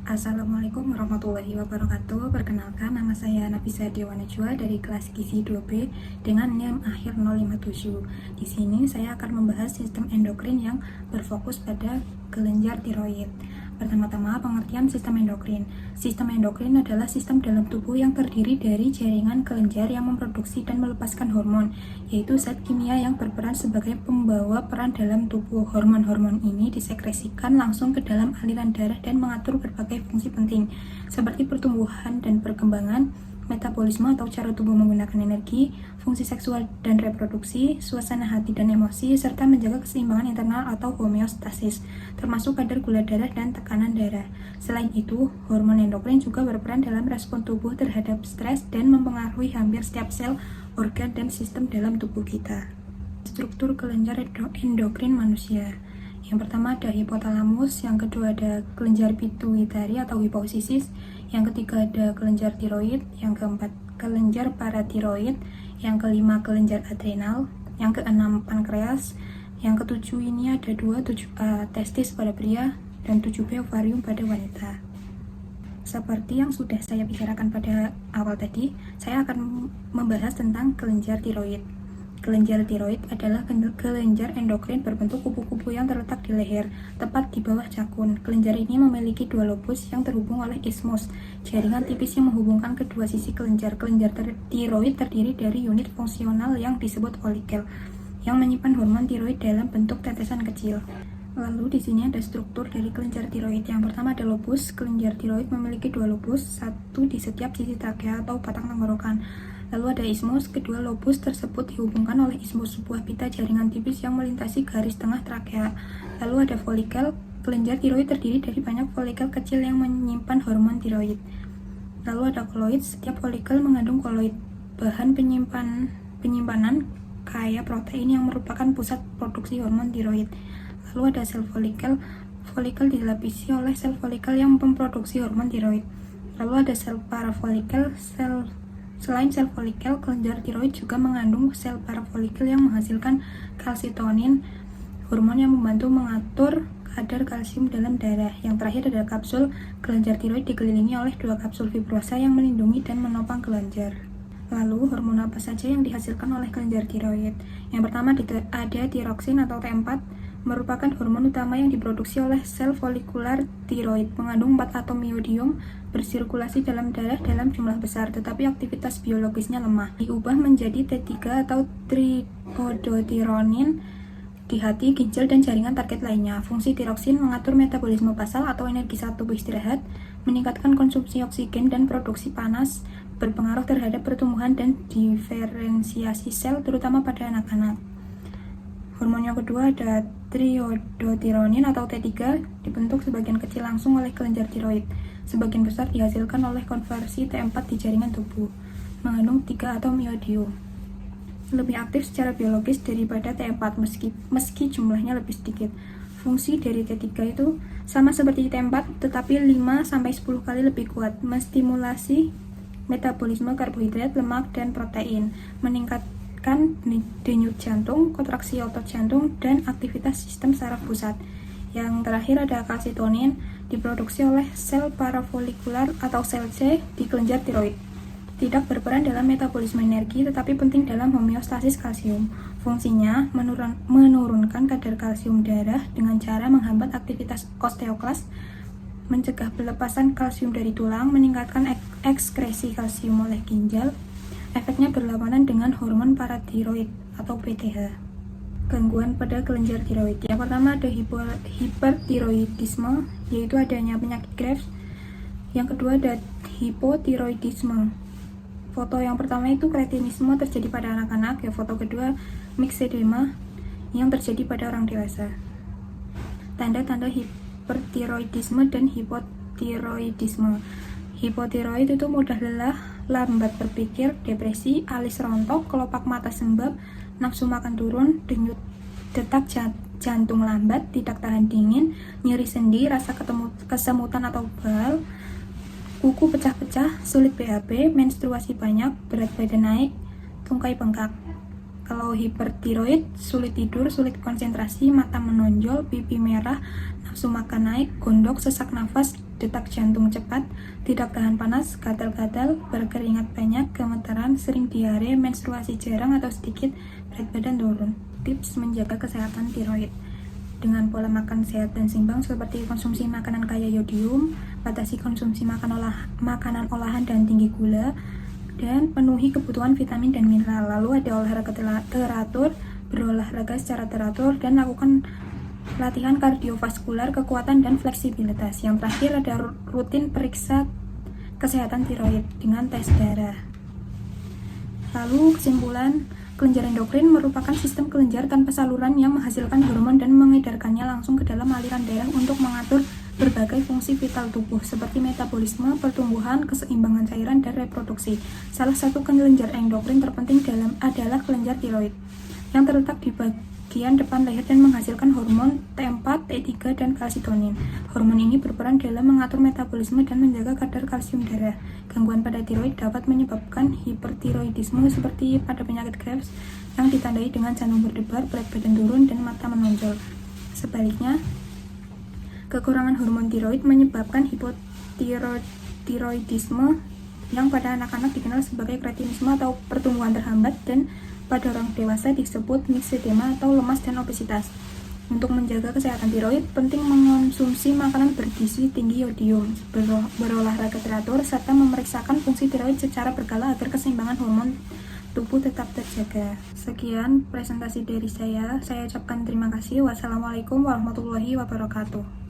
Assalamualaikum warahmatullahi wabarakatuh. Perkenalkan, nama saya Nafisa Dewa Najwa dari kelas Gizi 2B dengan NIM akhir 057. Di sini saya akan membahas sistem endokrin yang berfokus pada kelenjar tiroid. Pertama-tama, pengertian sistem endokrin. Sistem endokrin adalah sistem dalam tubuh yang terdiri dari jaringan kelenjar yang memproduksi dan melepaskan hormon, yaitu zat kimia yang berperan sebagai pembawa peran dalam tubuh. Hormon-hormon ini disekresikan langsung ke dalam aliran darah dan mengatur berbagai fungsi penting, seperti pertumbuhan dan perkembangan, metabolisme atau cara tubuh menggunakan energi, fungsi seksual dan reproduksi, suasana hati dan emosi, serta menjaga keseimbangan internal atau homeostasis, termasuk kadar gula darah dan tekanan darah. Selain itu, hormon endokrin juga berperan dalam respon tubuh terhadap stres dan mempengaruhi hampir setiap sel, organ, dan sistem dalam tubuh kita. Struktur kelenjar endokrin manusia. Yang pertama ada hipotalamus, yang kedua ada kelenjar pituitari atau hipofisis, yang ketiga ada kelenjar tiroid, yang keempat kelenjar paratiroid, yang kelima kelenjar adrenal, yang keenam pankreas, yang ketujuh ini ada 7A testis pada pria dan 7B ovarium pada wanita. Seperti yang sudah saya bicarakan pada awal tadi, saya akan membahas tentang kelenjar tiroid. Kelenjar tiroid adalah kelenjar endokrin berbentuk kupu-kupu yang terletak di leher, tepat di bawah cakun. Kelenjar ini memiliki dua lobus yang terhubung oleh isthmus, jaringan tipis yang menghubungkan kedua sisi kelenjar. Kelenjar tiroid terdiri dari unit fungsional yang disebut folikel, yang menyimpan hormon tiroid dalam bentuk tetesan kecil. Lalu di sini ada struktur dari kelenjar tiroid. Yang pertama ada lobus. Kelenjar tiroid memiliki dua lobus, satu di setiap sisi trakea atau batang tenggorokan. Lalu ada isthmus. Kedua lobus tersebut dihubungkan oleh isthmus, sebuah pita jaringan tipis yang melintasi garis tengah trakea. Lalu ada folikel. Kelenjar tiroid terdiri dari banyak folikel kecil yang menyimpan hormon tiroid. Lalu ada koloid. Setiap folikel mengandung koloid, bahan penyimpanan kaya protein yang merupakan pusat produksi hormon tiroid. Lalu ada sel folikel. Folikel dilapisi oleh sel folikel yang memproduksi hormon tiroid. Lalu ada sel parafolikel. Selain sel folikel, kelenjar tiroid juga mengandung sel parafolikel yang menghasilkan kalsitonin, hormon yang membantu mengatur kadar kalsium dalam darah. Yang terakhir adalah kapsul. Kelenjar tiroid dikelilingi oleh dua kapsul fibrosa yang melindungi dan menopang kelenjar. Lalu, hormon apa saja yang dihasilkan oleh kelenjar tiroid? Yang pertama ada tiroksin atau T4, merupakan hormon utama yang diproduksi oleh sel folikular tiroid, mengandung 4 atom iodium, bersirkulasi dalam darah dalam jumlah besar, tetapi aktivitas biologisnya lemah. Diubah menjadi T3 atau triiodothyronin di hati, ginjal, dan jaringan target lainnya. Fungsi tiroksin mengatur metabolisme basal atau energi saat tubuh istirahat, meningkatkan konsumsi oksigen dan produksi panas, berpengaruh terhadap pertumbuhan dan diferensiasi sel, terutama pada anak-anak. Hormon yang kedua ada triiodothyronin atau T3, dibentuk sebagian kecil langsung oleh kelenjar tiroid. Sebagian besar dihasilkan oleh konversi T4 di jaringan tubuh, mengandung 3 atom iodium. Lebih aktif secara biologis daripada T4 meski jumlahnya lebih sedikit. Fungsi dari T3 itu sama seperti T4 tetapi 5-10 kali lebih kuat, menstimulasi metabolisme karbohidrat, lemak, dan protein, meningkatkan denyut jantung, kontraksi otot jantung, dan aktivitas sistem saraf pusat. Yang terakhir ada kalsitonin, diproduksi oleh sel parafolikular atau sel C di kelenjar tiroid. Tidak berperan dalam metabolisme energi tetapi penting dalam homeostasis kalsium. Fungsinya menurunkan kadar kalsium darah dengan cara menghambat aktivitas osteoklas, mencegah pelepasan kalsium dari tulang, meningkatkan ekskresi kalsium oleh ginjal. Efeknya berlawanan dengan hormon paratiroid atau PTH. Gangguan pada kelenjar tiroid. Yang pertama ada hipertiroidisme, yaitu adanya penyakit Graves. Yang kedua ada hipotiroidisme. Foto yang pertama itu kretinisme terjadi pada anak-anak, ya foto kedua myxedema yang terjadi pada orang dewasa. Tanda-tanda hipertiroidisme dan hipotiroidisme. Hipotiroid itu mudah lelah, lambat berpikir, depresi, alis rontok, kelopak mata sembab, nafsu makan turun, detak jantung lambat, tidak tahan dingin, nyeri sendi, rasa kesemutan atau bal, kuku pecah-pecah, sulit BAB, menstruasi banyak, berat badan naik, tungkai bengkak. Kalau hipertiroid, sulit tidur, sulit konsentrasi, mata menonjol, pipi merah, nafsu makan naik, gondok, sesak nafas, detak jantung cepat, tidak tahan panas, gatal-gatal, berkeringat banyak, gemetaran, sering diare, menstruasi jarang atau sedikit, berat badan turun. Tips menjaga kesehatan tiroid dengan pola makan sehat dan seimbang seperti konsumsi makanan kaya yodium, batasi konsumsi makanan olahan dan tinggi gula, dan penuhi kebutuhan vitamin dan mineral. Lalu ada olahraga teratur, berolahraga secara teratur, dan lakukan latihan kardiovaskular, kekuatan, dan fleksibilitas. Yang terakhir ada rutin periksa kesehatan tiroid dengan tes darah. Lalu kesimpulan, kelenjar endokrin merupakan sistem kelenjar tanpa saluran yang menghasilkan hormon dan mengedarkannya langsung ke dalam aliran darah untuk mengatur berbagai fungsi vital tubuh seperti metabolisme, pertumbuhan, keseimbangan cairan, dan reproduksi. Salah satu kelenjar endokrin terpenting adalah kelenjar tiroid yang terletak di bagian depan leher dan menghasilkan hormon T4, T3, dan kalsitonin. Hormon ini berperan dalam mengatur metabolisme dan menjaga kadar kalsium darah. Gangguan pada tiroid dapat menyebabkan hipertiroidisme seperti pada penyakit Graves yang ditandai dengan jantung berdebar, berat badan turun, dan mata menonjol. Sebaliknya, kekurangan hormon tiroid menyebabkan hipotiroidisme yang pada anak-anak dikenal sebagai kretinisme atau pertumbuhan terhambat, dan pada orang dewasa disebut myxedema atau lemas dan obesitas. Untuk menjaga kesehatan tiroid, penting mengonsumsi makanan bergizi tinggi yodium, berolahraga teratur, serta memeriksakan fungsi tiroid secara berkala agar keseimbangan hormon tubuh tetap terjaga. Sekian presentasi dari saya ucapkan terima kasih. Wassalamualaikum warahmatullahi wabarakatuh.